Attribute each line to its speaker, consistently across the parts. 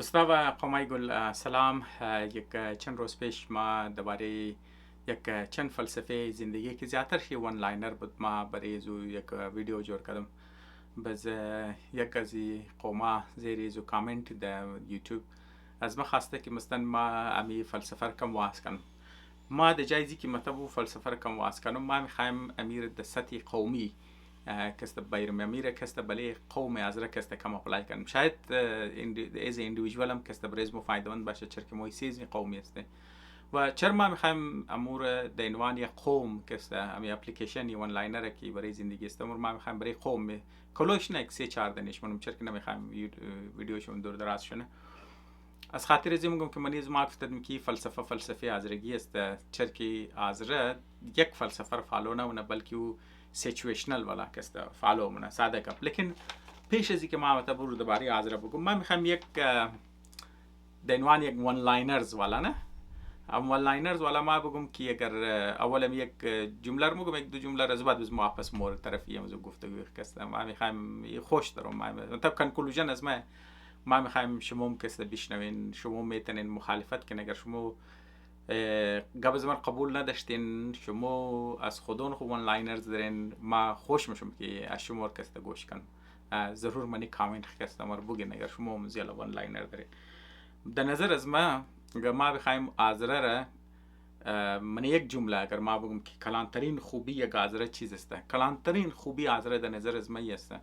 Speaker 1: دوستا و قومای گل سلام. یک چند روز پیش ما درباره یک چند فلسفه زندگی که زیاتر ون لاینر بود ما برای زو یک ویدیو جور کردم. بز یک از قوما زیر زو کامنت در یوتیوب از ما خواسته که مثلا ما امی فلسفه را کم واس کنم. ما در جایزی که مطلب فلسفه را کم واس کنم ما میخوایم امیر در سطح قومی کست بایر امیر کست بله قوم از را کست کم اپلای کنم. شاید از اندیویدوال هم کست برای مو فایده مند باشه چرا که مویسیز قومی است و چرا ما میخوایم امور در عنوان یک قوم کست امی اپلیکیشنی ون لاینر کی برای زندگی است امور ما میخوایم برای قوم کلوش نه یک سه چهار دانش منم چرا که نمیخوایم ویدیوشون دور دراز شونه. از خاطر از میگم که من از ما گفتم که فلسفه ازرگی است چرا که ازره یک فلسفه رو فالو نه بلکه او سیچویشنل والا کست فالو منه ساده کپ. لیکن پیش از اینکه ما مطلب رو درباره ازره بگم من میخوام یک دنوان یک ون لاینرز والا نه ون لاینرز والا ما بگم که اگر اول یک جمله رو میگم یک دو جمله رو بعد از واپس مور طرفی موضوع گفتگو کستم ما میخوام خوش دارم ما مطلب کنکلوژن از ما میخوایم شما کسی بشنوین شما میتونین مخالفت کنین اگر شما قبل از من قبول نداشتین شما از خودون خوب ون لاینرز دارین ما خوش میشم که از شما کسی گوش کنم. ضرور منی کامنت کسی ما رو بگین اگر شما زیاده ون لاینر دارین. در نظر از ما اگر ما بخوایم آزره را من یک جمله اگر ما بگم که کلانترین خوبی یک آزره چیز است کلانترین خوبی آزره در نظر از ما است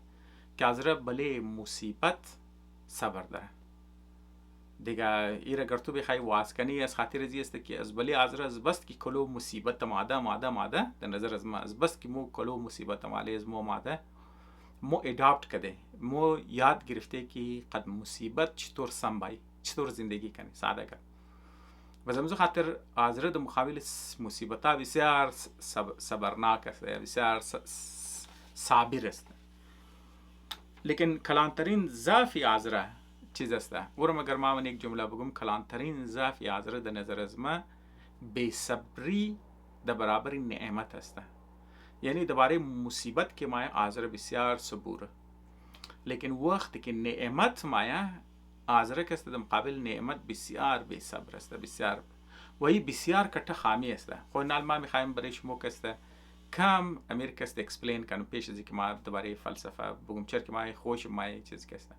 Speaker 1: که آزره بله مصیبت صبر داره دیگه ایره اگر تو بخوای واس کنی از خاطر ازی است که از بلی ازر از بس که کلو مصیبت ماده در نظر از ما از بس که مو کلو مصیبت ماله از مو ماده مو اداپت کده مو یاد گرفته که قد مصیبت چطور سنبای چطور زندگی کنی ساده کن و زمزو خاطر ازر در مقابل مصیبت ها بسیار صبرناک است بسیار صابر است. لیکن کلانترین ضعفی ازره چیز است ورم اگر ما من یک جمله بگم کلانترین ضعف ازره در نظر از ما بی صبری در برابر نعمت است. یعنی درباره مصیبت که ما ازره بسیار صبوره لیکن وقتی که نعمت ما ازره که است در مقابل نعمت بسیار بی صبر است بسیار و این بسیار کټه خامی است. خو نال ما میخوایم برای شما کسته کم امیر کست اکسپلین کنم پیش از اینکه ما درباره فلسفه بگم چرا که ما خوش ما چیز کسته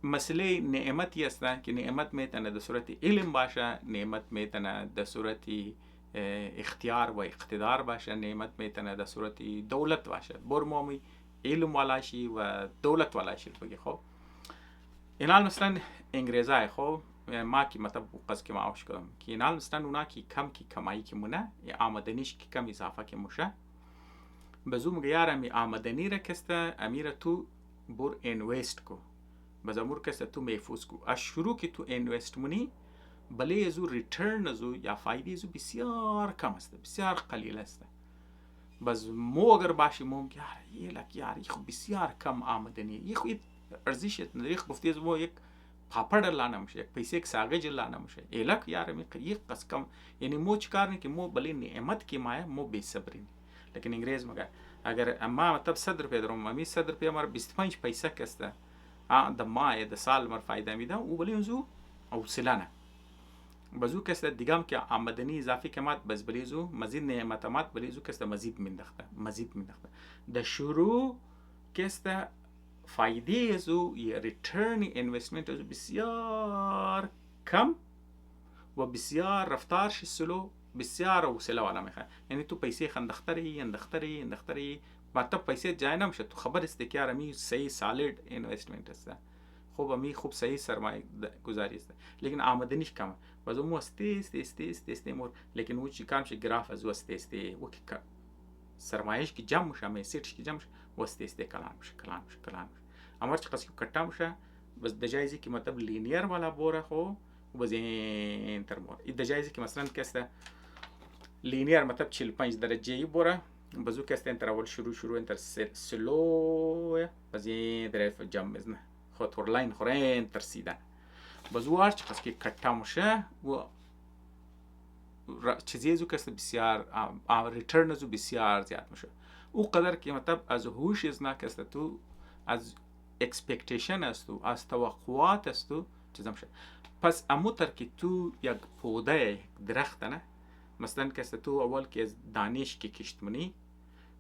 Speaker 1: مسئله نعمتی است که نعمت میتونه در صورت علم باشه نعمت میتونه در صورت اختیار و اقتدار باشه نعمت میتونه در صورت دولت باشه برمومی علم والا شی و دولت والا شی بگی. خب اینال مثلا انگریزای خب ما کی مطلب قصد که ما آوش کردم که اینال مثلا اونا کی کم کی کمایی که مونه آمدنیش کی کم اضافه که موشه بزو مگه یار امی آمدنی را کسته امیر تو بر انویست کو بز امور کسته تو محفوظ کو از شروع که تو انویست منی بله ازو ریترن ازو یا فایده ازو بسیار کم است بسیار قلیل است. بز مو اگر باشی موم که یه لک یار خب بسیار کم آمدنی یه خو ارزشت نداری گفتی از مو یک پاپڑ لانا میشه یک پیسه یک ساگج لانا میشه الک یار می یک قص کم یعنی مو چیکار نه که مو بله نعمت کی مایه مو بی صبرین. لیکن انگریز مگه اگر اما مطلب 100 روپیه درم می 100 روپیه مار 25 پیسه کسته د ماه د سال مر فایده میده او بلی زو او سلانه بزو کسته دیگم که آمدنی اضافی کمات بز بلی زو مزید نعمتات بلی زو کسته مزید میندخته د شروع کسته فایده زو یا ریترن اینوستمنت زو بسیار کم و بسیار رفتارش سلو بسیار وسیله والا میخواد. یعنی تو پیسه اندختری مطلب پیسه جای نمیشه تو خبر است که امی صحیح سالید اینوستمنت است خوب امی خوب صحیح سرمایه گذاری است لیکن آمدنیش کمه و مو است مور لیکن او چی کام شه گراف از است و که سرمایهش کی جمع شه می سیتش کی جمع و است کلام شه امر چه قصی کټا مشه بس د جایزی کی مطلب لینیر والا بوره خو وزین تر مور د جایزی کی مثلا کسته لینیر مطلب 45 درجه بوره بزو کسته انتر اول شروع انتر سلو بزین در جمع مزنه خود لاین خورین ترسیدن بزو ارچ قص کی کټا مشه و چیزی زو کسته بسیار ریترن زو بسیار زیاد میشه او قدر که مطلب از هوش از نکسته تو از اکسپکتیشن است تو از توقعات است تو چیزام شه. پس امو تر که تو یک پوده درخت نه، مثلا که تو اول که از دانش که کشت منی،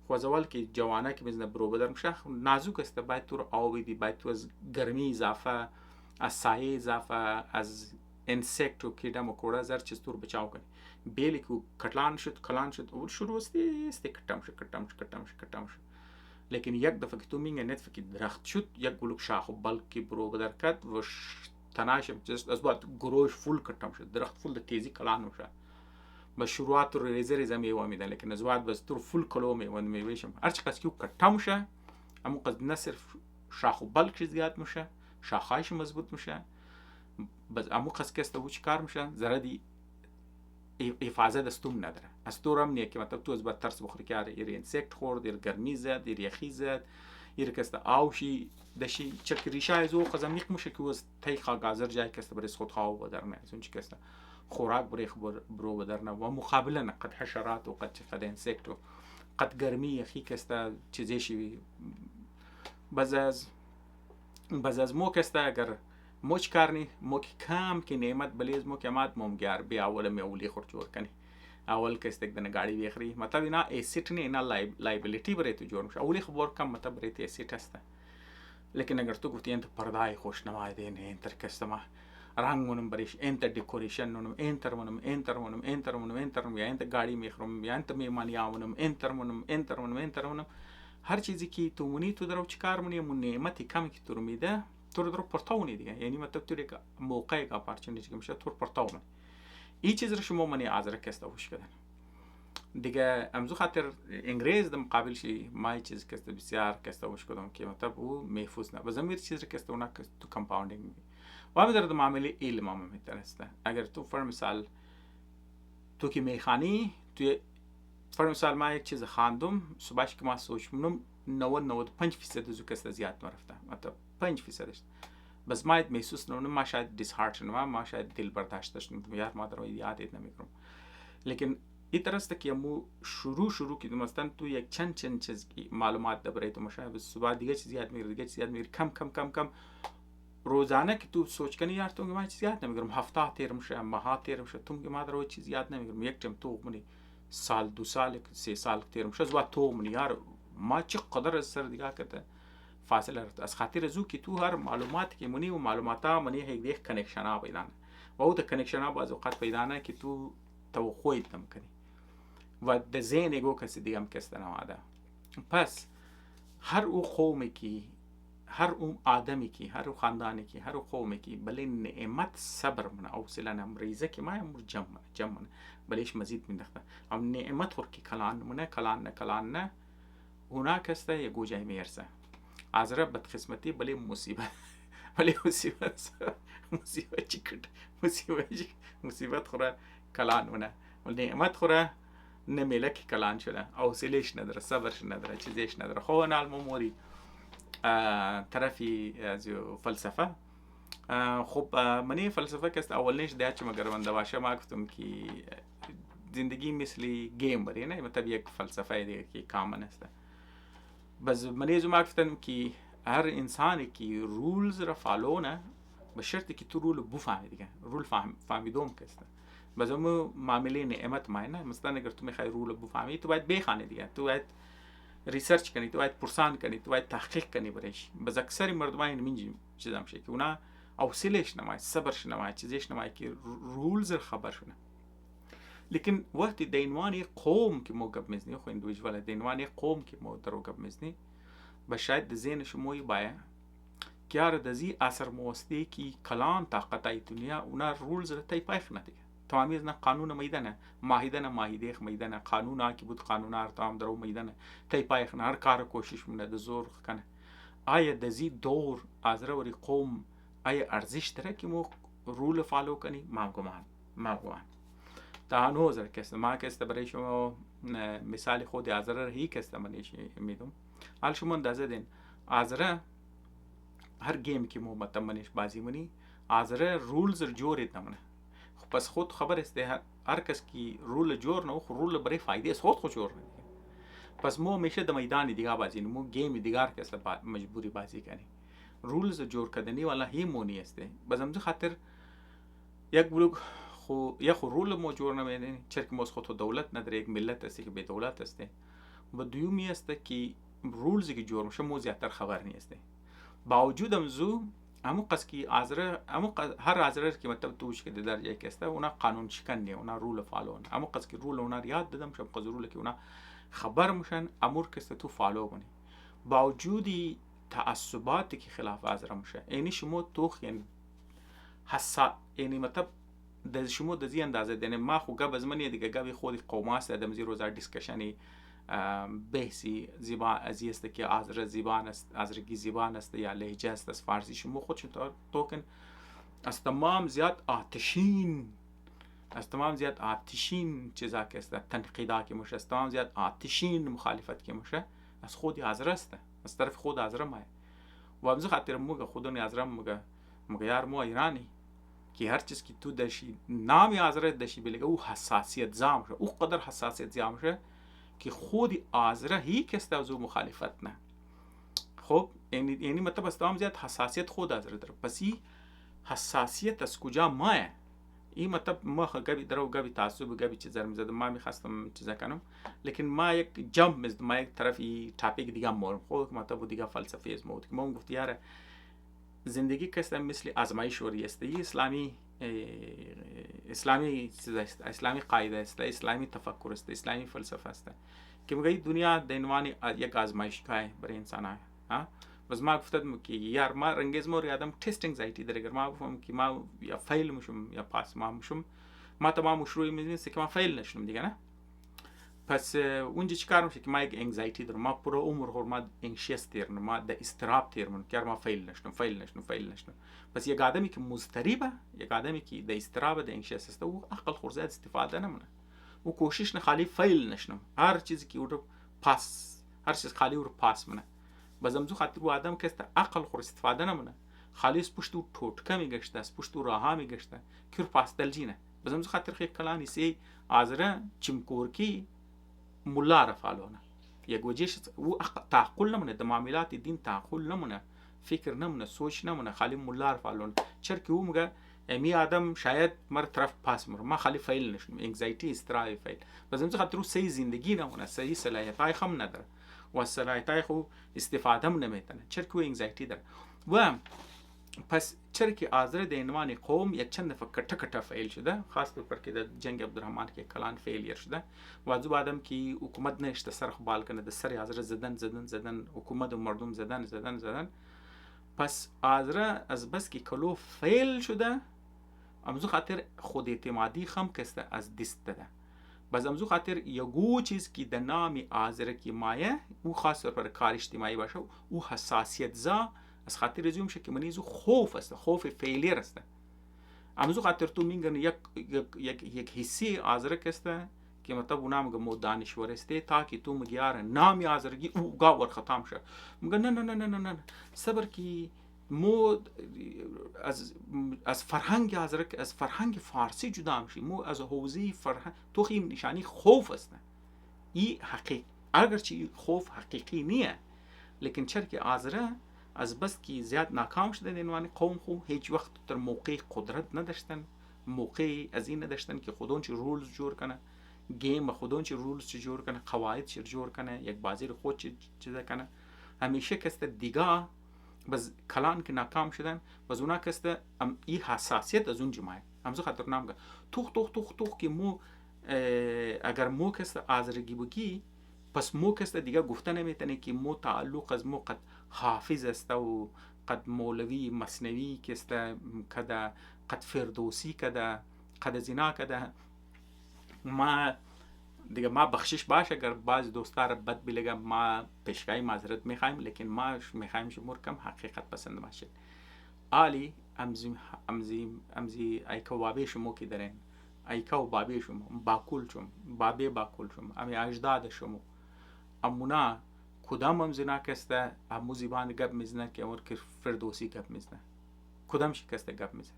Speaker 1: خو از اول که جوانه که بزنه برو بدر میشه نازک است، باید تو رو آب بدی، باید تو از گرمی اضافه، از سایه اضافه، از انسکت و کیڑا مکوڑا زر چیز تو رو بچاو کنی. بیلی که کلان شد اول شروع است کتم شد. لیکن یک دفعه که تو میگه نتفه که درخت شد، یک گلوک شاخ و بلکی برو بدر کد و تناشم جست از بعد گروش فول کتم شد، درخت فول تیزی کلان میشه. با شروعات رو ریزه میوه میدن، لیکن از بعد بس تو فول کلو میوهشم هرچی قصد که کتم میشه، اما قصد نه صرف شاخ و بلک زیاد میشه، شاخهایش مضبوط میشه، بس اما قصد که استو چی کار میشه زردی حفاظت از توم نداره. از تو رم نیه که مطلب تو از بعد ترس بخوری که ایر انسکت خورد، ایر گرمی زد، ایر یخی زد، ایر که است آوشی دشی چک ریشه از او قزم میق میشه که از تیخا گازر جای که است برای خود خواه بدر نه، از اون چی که است خوراک برو بدر نه. و مقابلا قد حشرات و قد انسکت و قد گرمی یخی که است چیزیشی بز از مو که است اگر موچ کارنی مو که کم که نعمت بلیز مو که مات ممگر بی اول اولی خور جور کنی، اول که است دنه گاڑی بیخری مطلب اینا ایسیت نه، اینا لایبیلیتی برای تو جور میشه. اولی خبر کم مطلب برای تو ایسیت است. لیکن اگر تو گفتی انت پردای خوش نمای دین انتر کستما رنگ منم بریش انتر دکوریشن منم انتر یا انت گاڑی میخرم یا انت میمانیا منم هر چیزی که تو منی تو درو چیکار منی من نعمتی کمی که تو رو میده تو رو پرتاونی دیگه، یعنی مطلب تو یک موقعی که اپورتونیتی که میشه تو پرتاون این چیز رو شما منی آزر کسته وش کردن دیگه. امزو خاطر انگریز دم مقابل شی مای چیز کسته بسیار کسته وش کردم که مطلب او محفوظ نه بزمیر چیز رو کسته اونا تو کمپاوندینگ می و هم در معامله علم هم میترسته. اگر تو فر مثال تو که میخانی توی فر مثال ما یک چیز خواندم صبحش که ما سوچ منم 95% از او کسته زیاد نرفته، مطلب 5% بس ما محسوس نمونم، ما شاید دیسهارتن ما شاید دل برداشت داشتم یار ما در یادت نمیکنم. لیکن این درسته که مو شروع که مثلا تو یک چند چیز کی معلومات درباره تو مشابه صبح دیگه چیز یاد میگیری کم روزانه که تو سوچ کنی یار تو ما چیز یاد نمیگیرم، هفته تیر میشه، ماه تیر میشه، تو ما در چیز یاد نمیگیرم. یک تم تو منی سال 2 سال 3 سال تیر میشه از تو منی یار ما چه قدر سر دیگه کرده فاصله رفت از خاطر زو که تو هر معلومات که منی و معلوماتا منی یک کانکشن ها پیدا نه و او د کانکشن ها بعض اوقات پیدا نه که تو توقع نمیکنی و د ذهن یگو کسی دیگه هم کسته نماده. پس هر او قومی که هر او آدمی که هر او خاندانی که هر او قومی که بله نعمت صبر منه او سلان امریزه که ما امور جمع منه بلیش مزید میندخته ام نعمت خور که کلان نه اونا کسته یگو جای میرسه از رب بدقسمتی بله مصیبت خوره کلان منه و نعمت خوره نمیلک کلان شده او سلیش نداره صبرش نداره چیزیش نداره. خو نال موری طرفی از فلسفه خب منی فلسفه که است اولش دیات مگر من دواشه ما گفتم که زندگی مثل گیم بری نه مطلب یک فلسفه دیگه که کامن است. بس منی زما گفتم که هر انسانی که رولز را فالو نه به شرطی که تو رول بفهمی دیگه رول فهمیدم که است. بس اون معامله نعمت ماینه مثلا اگر تو میخوای رول بفهمی تو باید بخونی دیگه، تو باید ریسرچ کنی، تو باید پرسان کنی، تو باید تحقیق کنی برایش. بس اکثر مردمان اینجوری چیزام شی که اونا حوصله‌اش نمای، صبرش نمای، چیزیش نمای که رولز خبر شونه. لیکن وقتی دینوانی قوم که مو گپ مزنی خو اندیویدوال دینوانی قوم که مو درو گپ مزنی به شاید ذهن شموی باید که ار دزی اثر موستی کی کلان طاقتای دنیا اونا رولز را تای پایخ نه دیگه تمامی نه قانون میدانه ماهیده میدانه قانون کی بود قانون ار تام درو میدانه تای پایخ نه هر کار کوشش منه د زور کنه. آیا دزی دور ازره وری قوم آیا ارزش داره که مو رول فالو کنی؟ ما گمان تا هنوز کس ما که است برای شما مثال خود ازره هی که است منیش میدم حال شما اندازه دین ازره هر گیم که مو متمنش بازی منی ازره رولز جوړ نمونه خو پس خود خبر است هر کس کی رول جوړ نه خو رول برای فایده است خود جوړ نه پس مو میشه د میدان دیگه بازی نمو گیم دیگه که است مجبوری بازی کنی رولز جور کردنی والا هی مونی است. باز همزو خاطر یک بلوک خو رول ما جور نمیدین، چرا که ما از خود دولت نداره، یک ملت هستی که به دولت هستی. و دومی است که رولزی که جور میشه ما زیادتر خبر نیستی. باوجود همزو همون قصد که هر ازره که مطلب توش که در جای که است اونا قانون شکن نیه، اونا رول فالو نه. همون قصد که رول اونا یاد دادم شب قصد رول که اونا خبر میشن امور که است تو فالو کنی. باوجودی تعصباتی که خلاف ازره میشه اینی شما توخ یعنی یعنی مطلب د شما د زی اندازه دنه ما خو گب از منی دیگه گب خودی قوماست ادم زی روزار دیسکشنی بحثی زبان ازی است که ازر زبان است، ازرگی زبان است یا لهجه است از فارسی. شما خودشون توکن از تمام زیاد آتشین چیزا که است تنقیدا که میشه، از تمام زیاد آتشین مخالفت که میشه از خودی ازر است، از طرف خود ازر ما و همزه خاطر موگه خودونی ازرم موگه یار مو ایرانی که هر چیز که تو داشی نامی آزره داشی بلگه او حساسیت زام شه، او قدر حساسیت زام شه که خودی آزره هی کس توزو مخالفت نه. خب یعنی مطلب از تمام زیاد حساسیت خود آزره داره. پس این حساسیت از کجا ماه؟ این مطلب ما گبی درو گبی تعصب گبی چیزا رو میزدم، ما میخواستم چیزا کنم لیکن ما یک جمپ میزدم، ما یک طرفی تاپیک دیگه مورم خود مطلب دیگه فلسفه از موت که ما گفت یاره زندگی کسته مثل آزمایش وری است. اسلامی قاعده است، اسلامی تفکر است، اسلامی فلسفه است که میگه دنیا د عنوان یک آزمایشگاه برای انسان ها. بس ما گفتم که یار ما رنگز مور یادم تست انگزایتی داره، اگر ما بفهم که ما یا فیل میشم یا پاس ما میشم، ما تمام مشروعی میزنیم که ما فیل نشم دیگه نه. پس اونجا چیکار میشه که ما یک انگزایتی دارم، ما پورا عمر ما انکشیس تیرم، ما د استراب تیرم که ما فیل نشنم. پس یک آدمی که مضطربه، یک آدمی که د استراب د انکشیس است او عقل خورزه استفاده نمونه، او کوشش نه خالی فیل نشنم، هر چیزی که او پاس، هر چیز خالی او پاس منه. بازم زو خاطر او آدم که است عقل خور استفاده نمونه، خالی اس پشت او ټوټکه میگشته، اس پشت او راه میگشته که پاس دلجینه. بازم زو خاطر خیلی کلانی سی آزره چمکور کی مولا را فالونه یک وجهش او تعقل نمونه، د معاملات دین تعقل نمونه، فکر نمونه، سوچ نمونه، خالی مولا را فالونه. چرا که او میگه امی آدم شاید مر طرف پاس مر، ما خالی فیل نشم، انگزایتی استرای فیل. بس امروز خاطر صحیح زندگی نمونه، صحیح صلاحیتای خم نداره و صلاحیتای خو استفاده هم نمیتونه، چرا که او انگزایتی داره. و پس چرا که آزره د عنوان قوم یک چند دفعه کټه فیل شده، خاص طور پر که د جنگ عبدالرحمن که کلان فیلیر شده و از آدم که حکومت نشته سر بال کنه، د سر آزره زدن حکومت و مردم زدن. پس آزره از بس که کلو فیل شده امزو خاطر خود اعتمادی خم کسته از دست داده. باز امزو خاطر یگو چیز که د نام آزره که مایه او خاص طور پر کار اجتماعی باشه، او حساسیت زا از خاطر رزوم شه که منیزو خوف است، خوف فیلیر است. امزو خاطر تو میگن یک حسی آزره کسته که مطلب اونا مگه مو دانشور استه تا که تو مگیار نامی آزرگی او گا ور ختم شه. مگه نه صبر کی مو از فرهنگ آزرک، از فرهنگ فارسی جدا میشی، مو از حوزه فرهنگ تو خیم نشانی خوف است. این حقیقت اگرچه خوف حقیقی نیه لیکن چرا که آزره از بس که زیاد ناکام شده در عنوان قوم خو هیچ وقت در موقع قدرت نداشتن، موقع از این نداشتن که خودون چی رولز جور کنه، گیم خودون چی رولز چی جور کنه، قواعد چی جور کنه، یک بازی خود چی چیزا کنه. همیشه کست دیگه بس کلان که ناکام شدن بس اونا کست این حساسیت از اون جمعه همزو خاطر نامگه توخ که مو اگر مو کست آزرگی بگی پس مو کست دیگه گفته نمیتونه که مو تعلق از مو قد حافظ است و قد مولوی مثنوی کست کده، قد فردوسی کده، قد زنا کده. ما دیگه ما بخشش باشه اگر بعض دوستا را بد بلگه ما پیشگاهی معذرت میخوایم لیکن ما میخوایم شما کم حقیقت پسند باشید. آلی امزی ایکا بابه شما که دارین، ایکا و بابه شما باکول شما بابه باکول شما امی اجداد شما امونا کدام هم زنا کسته امو زبان گپ میزنه که امور که فردوسی گپ میزنه، کدام شکسته گپ میزنه،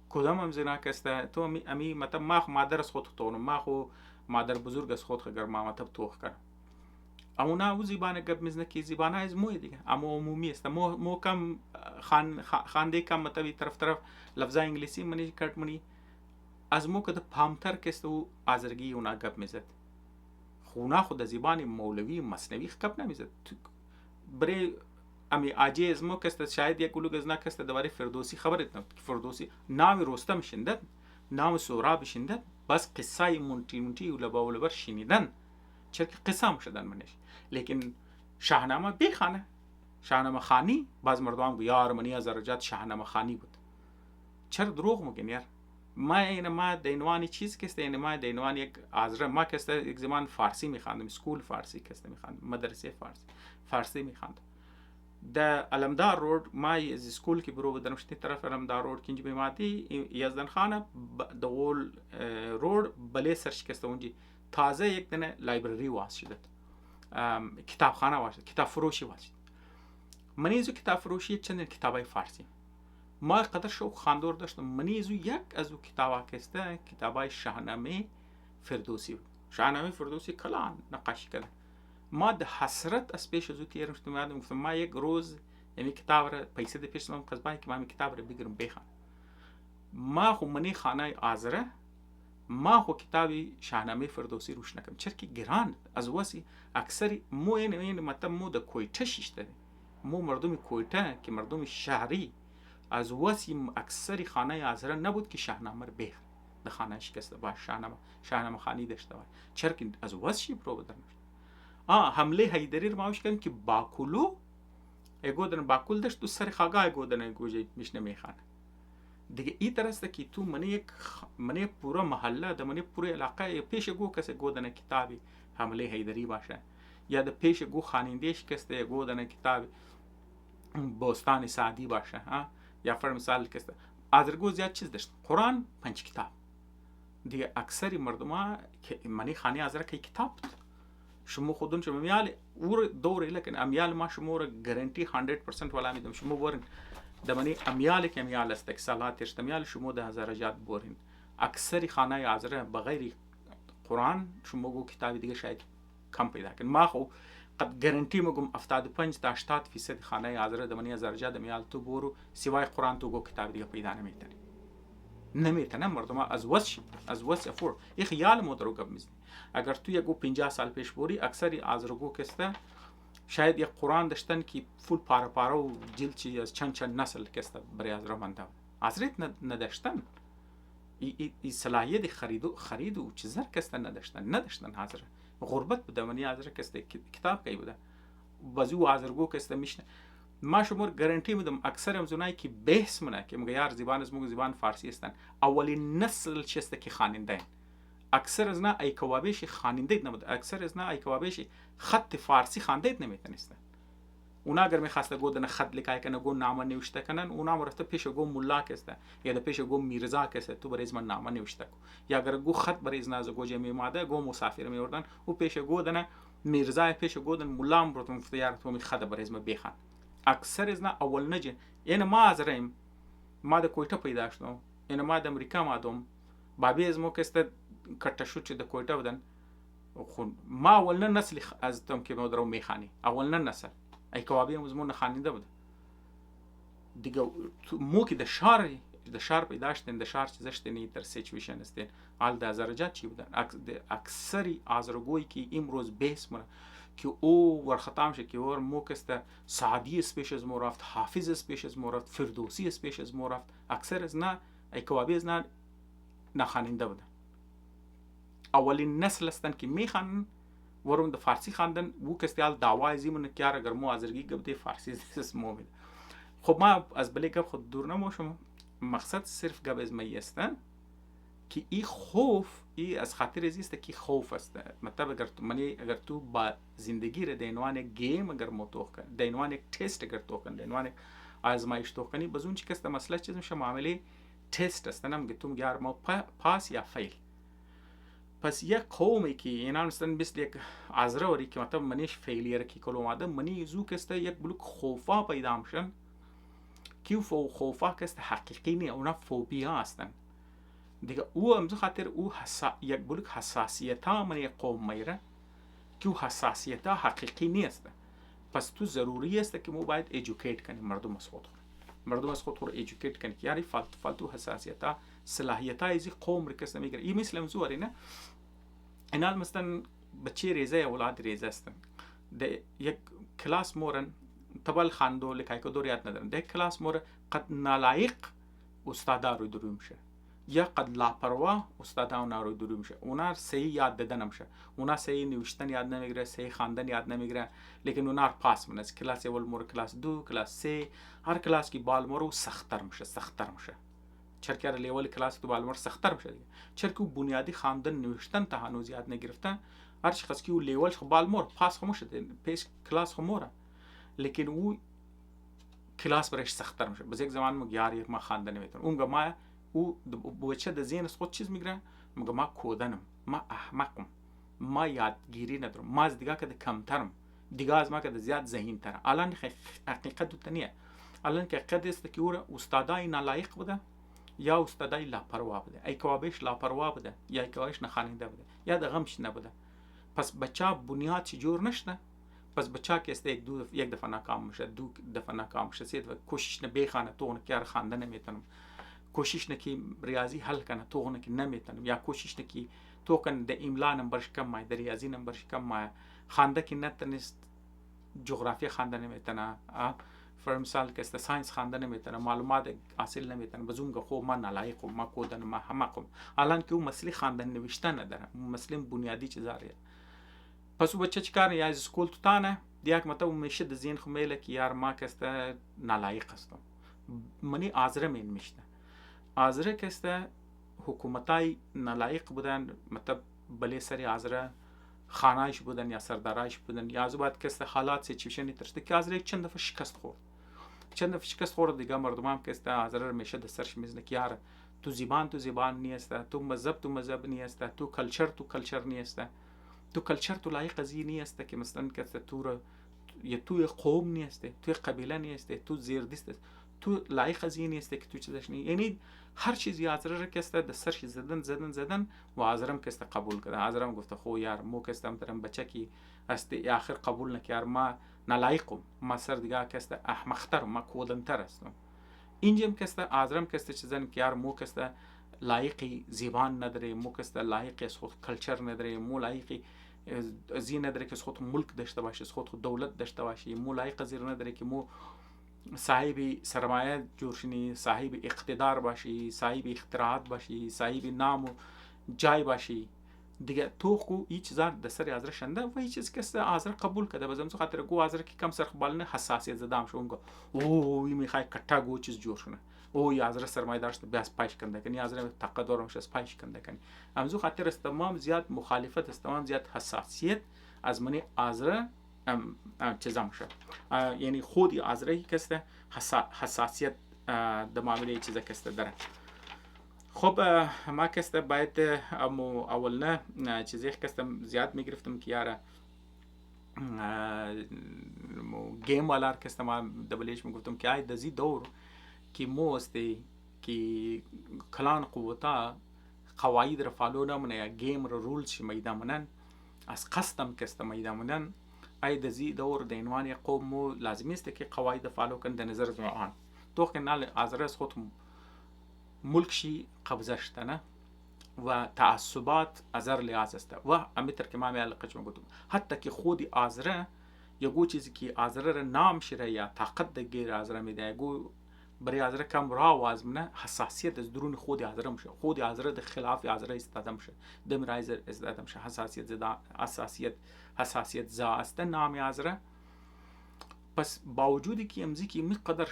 Speaker 1: کدام هم زنا کسته تو امی مطلب ما خو مادر از خود تونم، ما خو مادر بزرگ از خود اگر ما مطلب توخ کنم اونا او زیبانه گپ میزنه که زیبانه از موی دیگه، اما عمومی است. مو کم خانده کم متوی طرف لفظا انگلیسی منی کٹ منی از مو که پامتر کست او آزرگی اونا گپ میزد. خونا خود زیبانی مولوی مصنوی گپ نمیزد. برای امی عاجز مو کست شاید یک گلوگ از نکست دوباره فردوسی خبرت نه. فردوسی نام رستم شندد، نام سهراب شندد، بس قصه منتی و لبا شنیدن چرا که قصه هم شدن منش. لیکن شاهنامه بخانه، شاهنامه خانی باز مردم گو یار منی از درجات شاهنامه خانی بود. چرا دروغ میگن یار؟ ما دینوانی چیز کسته، این ما دینوانی یک ازره ما کسته یک زمان فارسی میخواندم، اسکول فارسی کسته میخواندم، مدرسه فارسی میخواندم. در علمدار رود ما از اسکول که برو بدنم شدی طرف علمدار رود کنج بیماتی یزدان خانه دول رود بله سرچ کسته اونجی تازه یک دنه لایبرری واس شدت، کتابخانه واس شد، کتاب فروشی واس شد. منیزو کتاب فروشی چند کتابای فارسی ما قدر شوق خاندور داشتم. منیزو یک از او کتابا کسته کتابای شاهنامه فردوسی بود. شاهنامه فردوسی کلان نقاشی کرده. ما ده حسرت از پیش از او تیرم شدم. یادم گفتم ما یک روز یعنی کتاب را پیسه ده پیش من قصبایی که ما کتاب را بگیرم بخوانم. ما خو منی خانه آزره ما خو کتابی شاهنامه فردوسی روش نکم، چرا که گران از واسی اکثری مو این مطلب مو د کویته شیشته مو مردم کویته که مردم شهری از واسی اکثری خانه آزره نبود که شاهنامه رو بخ د خانه شکسته با شاهنامه خانی داشته باشه، چرا که از واسی برو بدن. حمله حیدری رو ماوش کردن که باکولو اگودن باکول داشت تو سر خاگا اگودن اگوجه میشنه میخانه دیگه. این درسته که تو منی پورا محله ده منی پورا علاقه پیش گو کسی گودن کتابی حمله حیدری باشه یا ده پیش گو خانندهش کسته گودن کتابی بوستان سعدی باشه یا فر مثال کسته آزرگو زیاد چیز داشت. قرآن 5 کتاب دیگه اکثری مردم منی خانی آزره که کتاب شما خودون شما میال اور دوره لکن امیال ما شما رو گارانتی 100% والا میدم. شما برین دمانی امیال که امیال است اکسالات اشتمیال شما 10,000 جات برین. اکثری خانه آزره بغیر قرآن شما گو کتابی دیگه شاید کم پیدا کن. ما خو قد گارانتی میگم 75 تا 80% خانه آزره دمانی 1000 جات امیال تو برو سوای قرآن تو گو کتاب دیگه پیدا نمیتونه مردم از وس افور این خیال مدرو گپ میزنی. اگر تو یکو 50 سال پیش بوری اکثری آزرگو کسته شاید یک قرآن داشتن که فول پارا و جلچی از چند نسل کسته برای از رو منده آزریت نداشتن. ای صلاحیت خرید و چیزر کسته نداشتن حاضر غربت بوده. منی حاضر کسته کتاب کی بوده بازو آزرگو کسته میشنه. ما شمور گارانتی میدم اکثر امزونایی که بحث منه که مگه یار زبان از مگه زبان فارسی هستن اولین نسل چسته که خواننده اکثر از نه ای کوابیش خواننده نمود، اکثر از نه ای کوابیش خط فارسی خوانده نمیتونستن. اونا اگر میخواسته گودن خط لکای کنه گو نامه نوشته کنن اونا مرتب پیش گو ملا کسته یا پیش گو میرزا کسته تو برای من نامه نوشته کو یا اگر گو خط برای از گو جمی ماده گو مسافر میوردن او پیش گودن میرزا پیش گودن ملا مرتب اختیار تو می خط برای من بخوان. اکثر از نه اول نجه یعنی ما از ریم ما د کویته پیدا شدم یعنی ما د امریکا مادم بابی از مو کسته کټه شو چې د کویته بدن خو ما اول نسل از تم که مدرو میخانی اول نسل ای کوابی از مو نخانیده بود دیگه مو که د شهر پیدا شدن د شهر چیزش دنی در سیچویشن استین حال د درجات چی بودن اکثری آزرگوی که امروز بحث منه که او ورختام شه که اور مو کسته سعدی اسپیش از مو رفت، حافظ اسپیش از مو رفت، فردوسی اسپیش از مو رفت. اکثر از نه ای کوابی از نه نخاننده بودن. اولین نسل هستن که میخوانن ورون د فارسی خواندن و کستیال دعوای زیمون کیار اگر مو آزرگی گبده فارسی اس مو میده. خب ما از بله گب خود دور نموشم. مقصد صرف گب از می استن که ای خوف ای از خاطر ازیسته که خوف است. مطلب اگر تو با زندگی را دینوان گیم اگر موتوخ کن دینوان تست اگر تو کن دینوان آزمایش تو کنی بزون چی کسته مسئله چیز میشه معامله تست است. نمیگه تو میگه ما پاس یا فیل. پس یک قومی که اینا مثلا مثل یک عذره وری که مطلب منیش فیلیر کی کلو ماده منی زو کسته یک بلوک خوفا پیدا میشن که خوفا کسته حقیقی نه اونا فوبیا هستن دیگه. او امزو خاطر او یک بلوک حساسیت ها منی قوم میره که او حساسیت حقیقی نیست. پس تو ضروری است که ما باید ایژوکیت کنیم مردم از خود. مردم از خود ایژوکیت کنیم که یعنی فالتو حساسیت صلاحیت ای قوم رو کس نمیگیره. این مثل موضوع نه. اینال مثلا بچه ریزه اولاد ریزه هستن. ده یک کلاس مورن تبال خاندو لکای که دور یاد ندارن. ده کلاس مور قد نالایق استادا رو دروی میشه. یا قد لاپروا استادا اونا رو دروی میشه. اونا صحیح یاد دادن میشه. اونا صحیح نوشتن یاد نمیگیره، صحیح خواندن یاد نمیگیره، لیکن اونا پاس میکنه. کلاس اول مور، کلاس دو، کلاس سه، هر کلاس کی بال مورو سخت‌تر میشه. چرا لیول کلاس تو بالمر سخت‌تر میشه دیگه. چرا که بنیادی خواندن نوشتن تا هنوز یاد نگرفتن. هر چی خاص که لیول خو بالمر پاس خموشه پیش کلاس خموره، لیکن او کلاس برش سخت‌تر میشه. باز یک زمان مگیاری ما خواندن نمیتونم. اونگا ما او بچه د ذهن خود چیز میگیره، میگه ما کودنم، ما احمقم، ما یادگیری ندارم، ما از دیگه که کمترم، دیگه از ما که زیاد ذهین‌تره. الان حقیقت دوتنیه. الان که حقیقت است که او استادای نالایق بوده یا استادای لاپروا بوده. ای کوابش لاپروا بوده یا ای کوابش نخواننده بوده یا د غمش نبوده. پس بچه بنیاد چی جور نشده. پس بچه که است یک دفعه ناکام میشه، دو دفعه ناکام میشه، سه دفعه کوشش بخونه تو که خواندن نمیتونم، کوشش نکی ریاضی حل کنه تو که نمیتونم، یا کوشش نکی تو کن د املا نمبرش کم مای، د ریاضی نمبرش کم مای، خونده که نتونست جغرافیا خونده نمیتونه، فرمسال که است ساینس خونده نمیتونه، معلومات حاصل نمیتونه، بزونگه خوب من نالایقم، ما کودن ما همقم. الان که اون مسئله خواندن نوشتن نداره، مسئله بنیادی چیزاریه. پس او بچه چیکار یا از اسکول تو تانه دیگه متا اون میشه د ذهن خمیله که یار ما که است نالایق هستم. منی آزره مین میشته. آزره که است حکومتای نالایق بودن، متا بله سری آزره خانایش بودن یا سردارایش بودن، یا از بعد که است حالات سیچویشنی ترسته که آزره چند دفعه شکست خورد دیگه مردم هم که است آزره میشه د سرش میزنه که یار تو زبان نیست، تو مذهب نیست، تو کلچر نیست، تو کلچر تو لایق از این نیست که مثلا که تو توی قوم نیست، توی قبیله نیست، تو زیردیست، تو لایق از این نیست که تو چیزش نیست. یعنی هر چیزی آزره که است د سرش زدن و آزرم که است قبول کرده. آزرم گفته خو یار مو که استم ترم بچه کی است آخر قبول نکرد، ما نالایقم، ما سر دیگه که است احمقتر، ما کودنتر هستم. اینجام که است آزرم که است چیزن که یار مو که است لایقی زبان نداره، مو که است لایقی از خود کلچر نداره، مو لایقی زین نداره که از خود ملک داشته باشه، از خود دولت داشته باشه، مو لایق زیر نداره که مو صاحب سرمایه جور شنی، صاحب اقتدار باشی، صاحب اختراعات باشی، صاحب نام و جای باشی. دیگه تو کو این چیزا د سر آزر شنده و این چیز که آزر قبول کرده. بازم تو خاطر گو آزر که کم سر بالنه حساسیت زدام شونگو او این میخوای کٹا گو چیز جور شونه، او یا آزر سرمایه داشت بیاس پایش کنده کنی، آزر تقدر مش پایش کنده کنی. امزو خاطر است تمام زیاد مخالفت است، تمام زیاد حساسیت از منی آزر چیزا میشه. یعنی خودی آزری که است حساسیت د معامله چیزا که است داره. خب ما که است باید اول نه چیزی که است زیاد میگرفتم که یاره گیم والار که است ما دبلیش میگفتم که ای دزی دور که مو استی که کلان قوتا قواعد را فالو نمونه یا گیم را رولز میده منن از قصدم که است میده منن، ای دزی دور د عنوان قوم مو لازمی است که قواعد فالو کن در نظر آن تو که نال ازرس خود ملک شی قبضه شدنه و تعصبات ازر لیاز است و امیتر که ما میالقش میگفتم حتی که خودی آزره یگو چیزی که آزره را نام شره یا طاقت دگیر آزره میده، یگو برای آزره کم را وازمنه حساسیت از درون خودی آزره میشه، خودی آزره د خلاف آزره استفاده میشه، دم رایز استفاده میشه، حساسیت زا است نام آزره. پس با وجودی که امزی که میقدر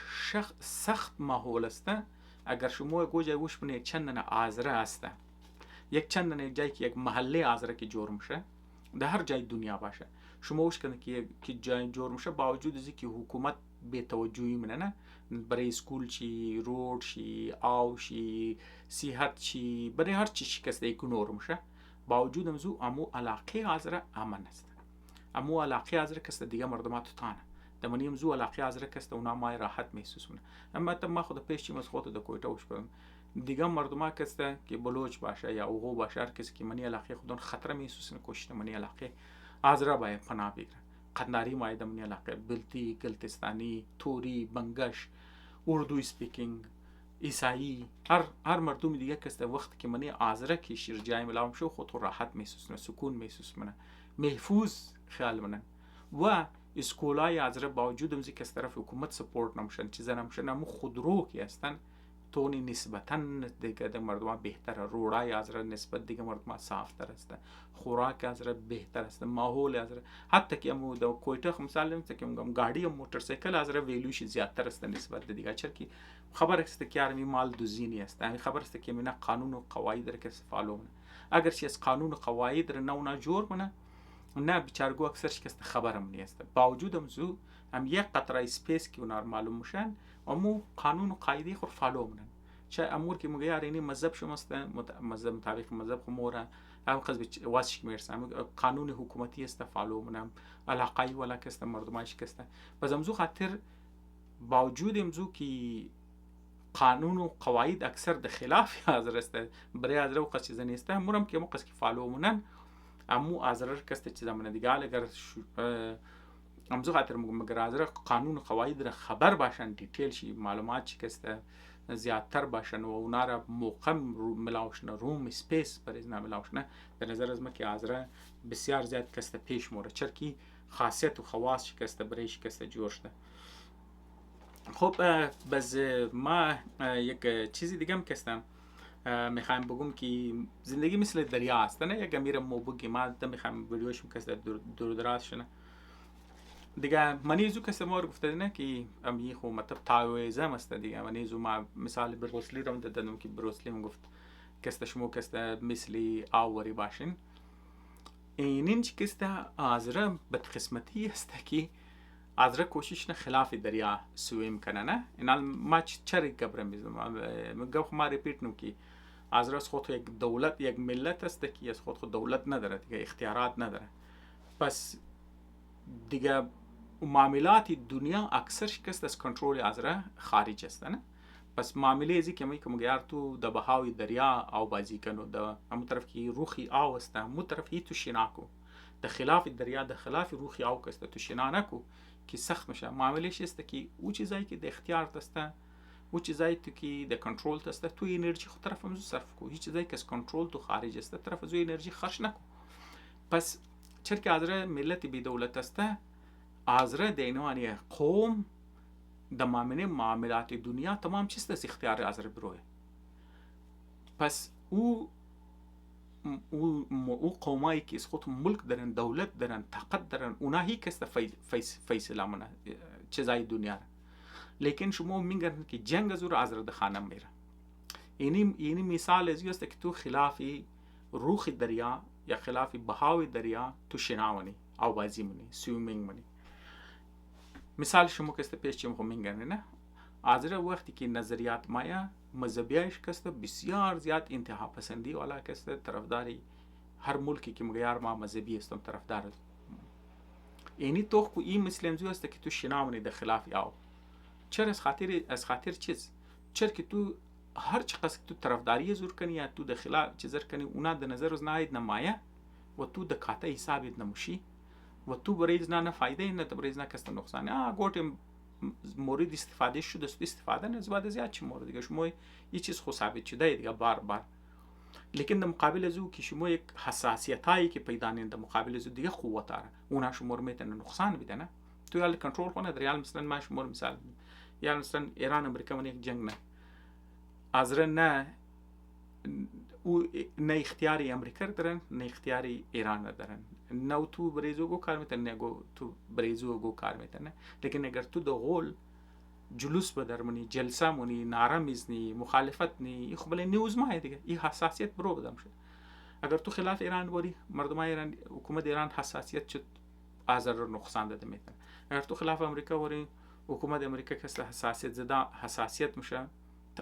Speaker 1: سخت ماحول است، اگر شما گوجه گوش بنه چندن آزره است، یک چندن جایی که یک محله آزره که جور میشه در هر جای دنیا باشه، شما وش کنه که جای جور میشه با وجود از که حکومت به توجهی منه برای اسکول چی، رود چی، آو چی، صحت چی، برای هر چی شکسته ایگنور میشه، با وجود امزو امو علاقه آزره امن است، امو علاقه آزره کست دیگه مردمات تانه دمانی امزو علاقه آزره کست اونا مای راحت محسوس منه. اما تا ما خود پیش چیم از خود دا کویتا وش کنم دیگه مردمه کسته که بلوچ باشه یا اوغو باشه، هر کسی که منی علاقه خودون خطر محسوس نکوشته منی علاقه آذرا باید پناه بگیره. قنداری مایه من علاقه، بلتی، گلتستانی، توری، بنگش، اردو سپیکینگ، عیسایی، هر مردم دیگه که وقت که منی آذرا که شیر جای ملام شو خود راحت محسوس نه، سکون محسوس منه، محفوظ خیال منن. و اسکولای آذرا باوجود امزی که از طرف حکومت سپورت نمشن چیزا نمشن، اما خودرو که هستن تونی نسبتاً دیگه در مردم بهتره. روڑای آذرا نسبت دیگه مردم صاف تر است، خوراک آذرا بهتر است، ماحول آذرا حتی که امو دو کویتا مثال نمیشه که میگم گاڑی و موتورسیکل آذرا ویلوش زیادتر است نسبت دیگه. چرا که خبر است که آرمی مال دوزینی است، یعنی خبر است که مینا قانون و قواعد در که فالو منه. اگر چی از قانون و قواعد در نونا جور منه نه بیچارگو اکثرش که خبرم نیست. باوجودم زو هم یک قطره اسپیس که اونار معلوم میشن امو قانون و قاعده خود فالو منن. چه امور که میگه یار اینی مذهب شما است، مذهب مطابق مذهب خموره هم قصد واسش میرسه، قانون حکومتی است فالو منم، علاقه ولا کست مردمایش کست. پس امزو خاطر باوجود امزو که قانون و قواعد اکثر د خلاف آذرا است، برای آذرا وقت چیز نیست، امورم که موقع که فالو منن امو آذرا کست چیز من دیگه. اگر امزو خاطر مگر آذرا قانون و قواعد را خبر باشن، دیتیل شی معلومات چی کست زیادتر باشن و اونا را موقع ملاوشنه، روم سپیس پر از نملاوشنه، به نظر از ما که آذرا بسیار زیاد کست پیش موره. چرا که خاصیت و خواص چی کست برایش کست جور شده. خب باز ما یک چیزی دیگه هم کستم میخوایم بگم که زندگی مثل دریا است، نه یک میرم مو بگی ما ده میخوایم ویدیوش کست دور دراز شنه دیگه. منیزو کس ما رو گفته نه که امی خو مطلب تاویزم است دیگه. منیزو ما مثال بروسلی رو دادم که بروسلی هم گفت کست شما کست مثلی آوری باشین. اینج کست آذرا بدقسمتی است که آذرا کوشش نه خلاف دریا سویم کنه نه. اینال ما چرا گبرم میزنم میگم ما ریپیت نم که آذرا از خود یک دولت یک ملت است که از خود دولت نداره دیگه، اختیارات نداره. پس دیگه معاملات دنیا اکثر شکست از کنترل آذرا خارج است نه. پس معامله ازی که میگم یار تو د بهاوی دریا او بازی کنو د همون طرف کی روخی او است، همون طرف هی تو شناکو د خلاف دریا د خلاف روخی او کست تو شنانکو که سخت میشه. معامله شست که او چیزایی که د اختیار دسته، او چیزایی تو که د کنترل دسته، تو انرژی خود طرف مزو صرف کو. هیچ چیزایی که از کنترل تو خارج است طرف زو انرژی خرج نکو. پس چرا که آذرا ملت بی دولت است، آذرا دینوانی قوم د معاملات دنیا تمام چیز از اختیار آذرا بروه. پس او قومایی که از خود ملک دارن، دولت دارن، طاقت دارن، اونا هی کست فیصله منه چیزای دنیا را. لیکن شما میگن که جنگ از او را آذرا دخانه میره. اینی مثال ازی است که تو خلاف روخ دریا یا خلاف بهاوی دریا تو شناونی او بازی منی، سویمینگ منی. مثال شما کست پیش چیم خو میگن نه. آذرا وقتی که نظریات مایا مذهبیش کست بسیار زیاد انتها پسندی والا کست، طرفداری هر ملکی که مگیار ما مذهبی استم طرفدار. اینی تو کو این مسلم زو است که تو شناونی د خلاف او. چرا از خاطر چیز؟ چرا که تو هر چقدر تو طرفداری زور کنی یا تو د خلاف چیزر کنی اونا د نظر از ناید نمایا و تو د کاته حسابت نموشی و تو بریز نه فایده نه، تو بریز نه کست نقصان. گوتم مورد استفاده شده است، استفاده نه زیاد زیاد چه مورد دیگه شما یه چیز خو ثابت شده دیگه بار. لیکن در مقابل زو که شما یک حساسیتایی که پیدا نین در مقابل زو دیگه قوت داره، اونا شما رو میتونه نقصان بده نه. تو یال کنترل کنه در یال مثلا ما شما مثال یال مثلا ایران امریکا من یک جنگ نه آذرا نه او نه اختیاری امریکا دارن نه اختیاری ایران دارن. نه تو بریزو گو کار میتن نه گو تو بریزو گو کار میتن. لیکن اگر تو دو غول جلوس بدر منی، جلسه منی، نعره میزنی، مخالفت نی، خب بله نیوز ماه دیگه. این حساسیت برو بدم شد. اگر تو خلاف ایران بودی، مردم ایران، حکومت ایران حساسیت شد آذرا رو نقصان داده میتن. اگر تو خلاف امریکا بودی، حکومت امریکا کس حساسیت زده حساسیت میشه.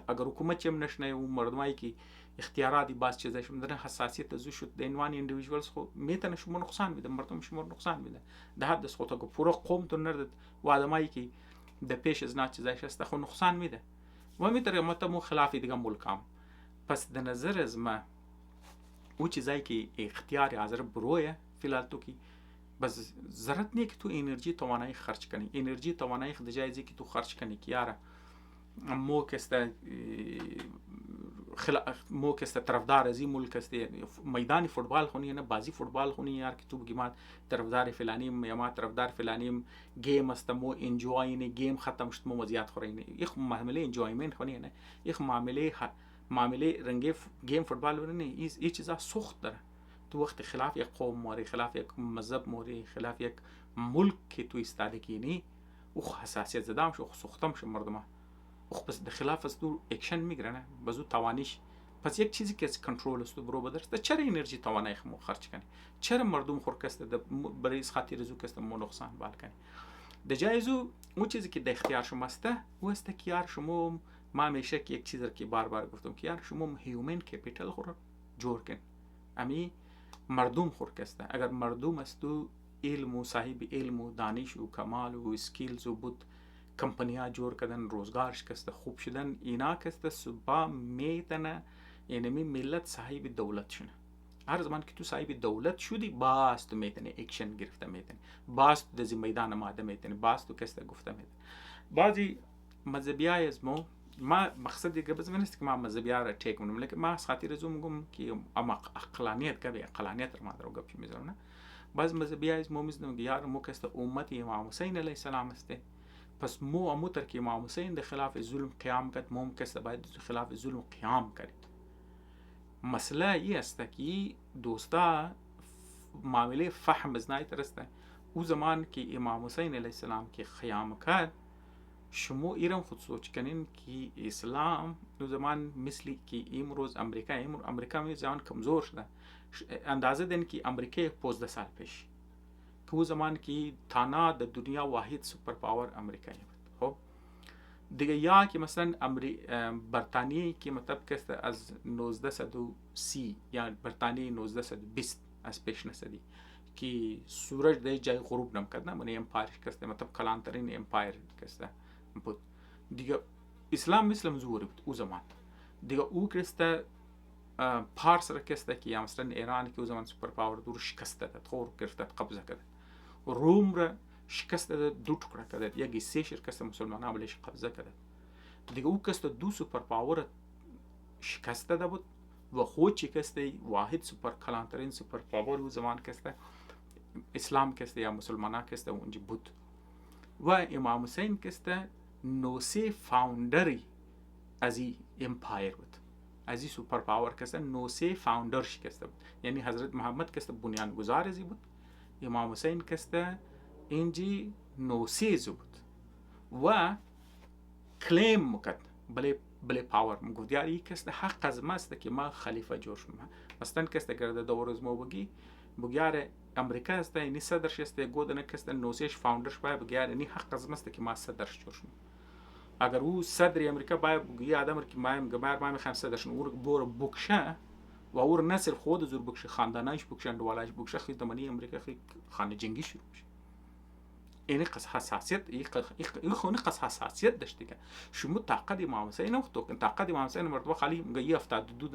Speaker 1: اگر حکومت چم نشنه و مردمایی که اختیاراتی باز چیزایش میدن حساسیت ازو شد دینوان ایندیویدوالز خو میتونه شما نقصان میده، مردم شما نقصان میده. ده حد از خود اگه پورا قوم تو نرد و آدمایی که د پیش از نه چیزایش است خو نقصان میده و میتره متمو خلاف دیگه ملکام. پس د نظر از ما او چیزایی که اختیار آذرا بروه فیلال تو کی بس ضرورت نہیں کہ تو انرژی توانایی خرج کنی. انرژی توانایی خود جای که تو خرج کنی که یاره مو کسته مو کسته طرفدار از این ملک استه میدان فوتبال خونی نه بازی فوتبال خونی یار که تو بگی ما طرفدار فلانیم یا ما طرفدار فلانیم گیم است مو انجوای نه گیم ختم شد مو زیاد خورینه یک معامله انجوایمنت خونی نه یک معامله رنگ گیم فوتبال ورنه این چیزا سخت داره. تو وقت خلاف یک قوم موری خلاف یک مذهب موری خلاف یک ملک که تو ایستاده کینی او حساسیت زدام شو سختم شو مردم او بس د خلاف از تو اکشن میگیره نه بازو توانیش پس یک چیزی که از کنترل است برو بدرست چرا انرژی توانایی خمو خرج کنی چرا مردم خورکسته برای خاطر زو کسته مو نقصان بال کنی د جایزو اون چیزی که د اختیار شما است او است که یار شما ما همیشه یک چیز رو که بار بار گفتم که یار شما هیومن کپیتال خور جور کن امی مردم خورکسته اگر مردم است تو علم و صاحب علم و دانش و کمال و اسکیلز و بود کمپنیا جور کردن روزگارش کسته خوب شدن اینا کسته صبح میتنه یعنی ملت صاحب دولت شونه هر زمان که تو صاحب دولت شدی باز تو میتنه اکشن گرفته میتنه باز تو دزی میدان ماده میتنه باز تو کسته گفته میتنه بعضی مذهبیای از ما مقصد دیگه بس نیست که ما مذهبی‌ها را تیک کنم لیکن ما خاطر از میگم که اما عقلانیت که به عقلانیت ما در گپ میذارم بعض مذهبی‌ها از میگن که یار مو کست امت امام حسین علیه السلام است پس مو امتر که امام حسین در خلاف ظلم قیام کرد مو کست باید خلاف ظلم قیام کرد. مسئله ای است که دوستا معامله فهم از نای ترسته او زمان که امام حسین علیه السلام که قیام کرد شما ایران خود سوچ کنین که اسلام دو زمان مثلی که امروز امریکا می زمان کمزور شده اندازه دین که امریکا 15 سال پیش که او زمان که تانا در دنیا واحد سوپر پاور امریکا بود. خب دیگه یا که مثلا برطانیه که مطلب که از 1930 یا برطانیه 1920 از پیش نسدی که سورج در جای غروب نمکد نه من امپایر کسته مطلب کلانترین امپایر کسته بود دیگه اسلام مثل زوری بود او زمان دیگه او کسته پارس را کسته که مثلا ایران که او زمان سوپر پاور دور شکسته داد خور گرفته قبضه کرد روم را شکسته داد دو ټوکړه کرد یکی سه شرکت مسلمانان بلش قبضه کرد دیگه او کسته دو سوپر پاور شکسته داد بود و خود چی کسته واحد سوپر کلانترین سوپر پاور او زمان کسته اسلام کسته یا مسلمانان کسته اونجا بود و امام حسین کسته نوسه فاوندری از این امپایر بود از این سوپر پاور کسته نوسه فاوندرش کسته بود یعنی حضرت محمد کسته بنیانگذار ازی بود امام حسین کسته اینجی نوسه زو بود و کلیم مکد بله پاور مگفت یار این کسته حق از ماست که ما خلیفه جور شم مثلا کسته گرده دور از ما بگی یار امریکا است اینی صدرش است گودنه کسته نوسهش فاوندرش باید بگی یار اینی حق از ماست که ما صدرش جور شم اگر او صدر امریکا باید بگی آدم که ما گمار ما میخوام صدرشون او بور بکشه و او نسل خود زور بکشه خاندانش بکشن دوالش بکشه خیلی دمانی امریکا خیلی خانه جنگی شروع میشه این قص حساسیت این خونه قص حساسیت داشته که شما طاقت امام حسین وقت تو طاقت امام حسین مرتبه خالی میگه 72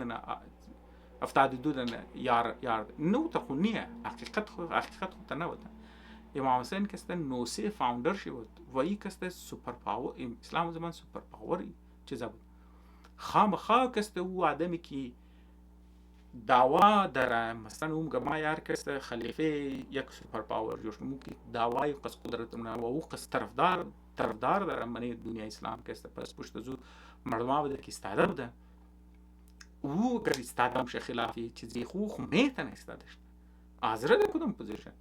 Speaker 1: دن یار نو تا خونیه حقیقت خود تنه امام حسین کسته نوسه فاوندر شد و این کسته سوپر پاور اسلام زمان سوپر پاوری چیزا بود خام کسته او آدمی که دعوا در مثلا اون گما یار کسته خلیفه یک سوپر پاور جوش مو که دعوای قص قدرت من و او قص طرفدار در من دنیا اسلام کسته پس پشت زو مردم بوده که استعداد بوده او اگر استعداد شه خلافی چیزی خو میتونه استعدادش آزره ده کدوم پوزیشن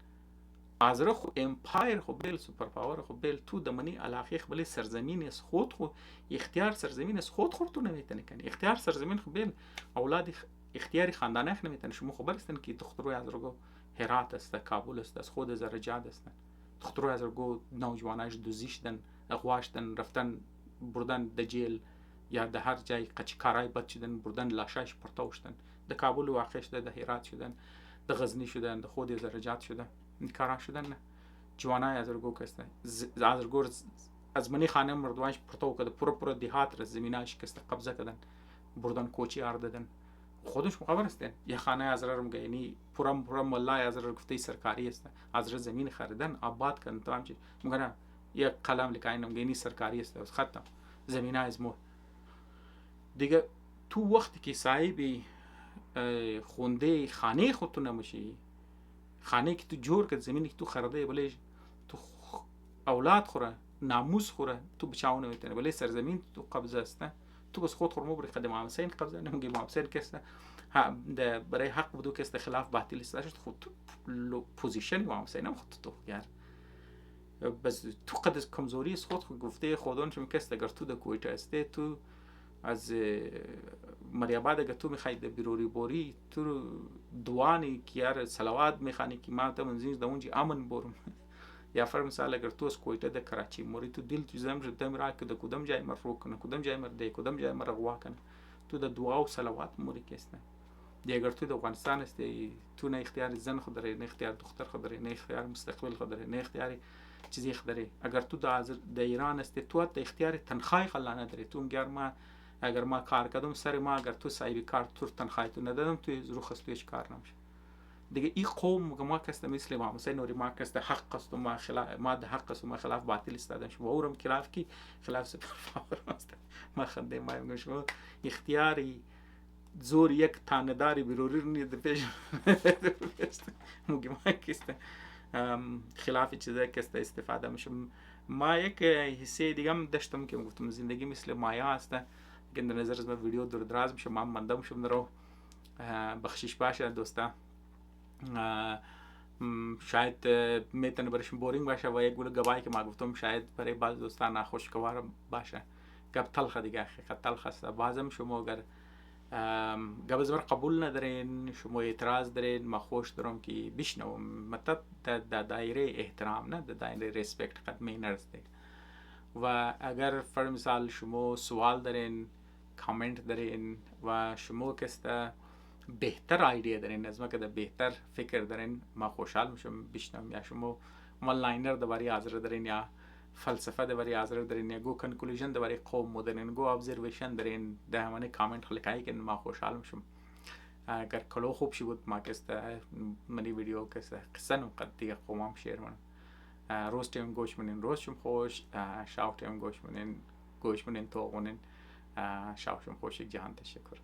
Speaker 1: آزره خو امپایر خو بیل سوپر پاور خو بیل تو دمنی علاقه خو سرزمین از خود خو اختیار سرزمین از خود تو نمیتونه کنی اختیار سرزمین خو بیل اولاد اختیاری خاندانه نمیتونه شما خبر هستن که دختروی از رگو هرات است کابل است از خود زرجاد است دختروی از رگو نوجواناش دوزیشتن اغواشتن رفتن بردن دجیل یا ده هر جای قچکارای بد شدن بردن لاشاش پرتاوشتن ده کابل واقع شده ده هرات شدن ده غزنی شدن ده خود زرجات شدن این کارا شدن نه جوانای از رگو کسته از رگو از منی خانه مردوانش پرتاو کده پورا دیهات را زمیناش کسته قبضه کردن بردن کوچی آرددن خودشون خبر هستن یه خانه از را میگه یعنی پرم ملای از را گفته سرکاری است از را زمین خریدن آباد کردن تو همچین میگن یه قلم لکاین میگه یعنی سرکاری است ختم زمینه از مو دیگه تو وقتی که صاحب خونده خانه خودتو نمیشی خانه که تو جور کرد زمینی که تو خریده بله تو اولاد خوره ناموس خوره تو بچاونه میتونه بله سرزمین تو قبضه است تو بس خود خورمو بری قدم امام حسین قبضه نمیگه امام حسین کسته برای حق بدو کسته خلاف باطل است خود تو پوزیشن امام حسین هم خود تو یار بس تو قد کمزوری است خود گفته خودان چون کسته اگر تو د کویت است تو از مریاباد اگر تو میخوای د بیروری بوری تو دوانی که یار صلوات میخوانی که ما ته منزین د اونجی امن برم یا فر مثال اگر تو از کویت د کراچی موری تو دل تو زم دم را که د کدام جای مر رو کنه کدام جای مر دی کدام جای مر غوا کنه تو د دعا او صلوات موری کسته دی اگر تو د افغانستان است تو نه اختیار زن خود داره نه اختیار دختر خود داره نه اختیار مستقبل خود داره نه اختیار چیزی خداره اگر تو د ایران است تو د اختیار تنخواه خلا نداری تو اگر ما کار کردم سر ما اگر تو صاحب کار تو تنخواه تو ندادم تو رو خستویش کار نمیشه دیگه این قوم ما کسته مثل امام حسین نوری ما کسته حق است ما خلاف ما د حق است ما خلاف باطل استادم شما اورم خلاف کی خلاف سپر است ما خنده ما میگم شما اختیاری زور یک تانداری بیروری نید پیش میگم ما کسته خلاف چیزایی که استفاده میشم ما یک حصه دیگه هم داشتم که گفتم زندگی مثل مایا است که در نظر از من ویدیو دور دراز میشه من منده میشم درو بخشش باشه دوستا شاید میتونه برشون بورینگ باشه و یک گونه گواهی که ما گفتم شاید برای بعض دوستان ناخوشگوار باشه گپ تلخ دیگه حقیقت تلخ است بعضم شما اگر قبل زبر قبول ندارین شما اعتراض دارین ما خوش دارم که بشنوم مطلب در دایره احترام نه در دایره ریسپکت قد می نرسید و اگر فر مثال شما سوال دارین کامنت دارین و شما کسته بهتر آیدیا دارین از ما که بهتر فکر دارین ما خوشحال میشم بشنوم یا شما ون لاینر دوباره حاضر دارین یا فلسفه دوباره حاضر دارین یا گو کنکلوژن دوباره قوم مدرن گو ابزرویشن دارین ده همه کامنت خلقایی که ما خوشحال میشم اگر کلو خوب شی بود ما کسته منی ویدیو کسته قصه نم قد دیگه قومم شیر من روز تیم گوش منین روز شم خوش شاو تیم گوش منین تو اونین شاو شم خوش یک جهان تشکر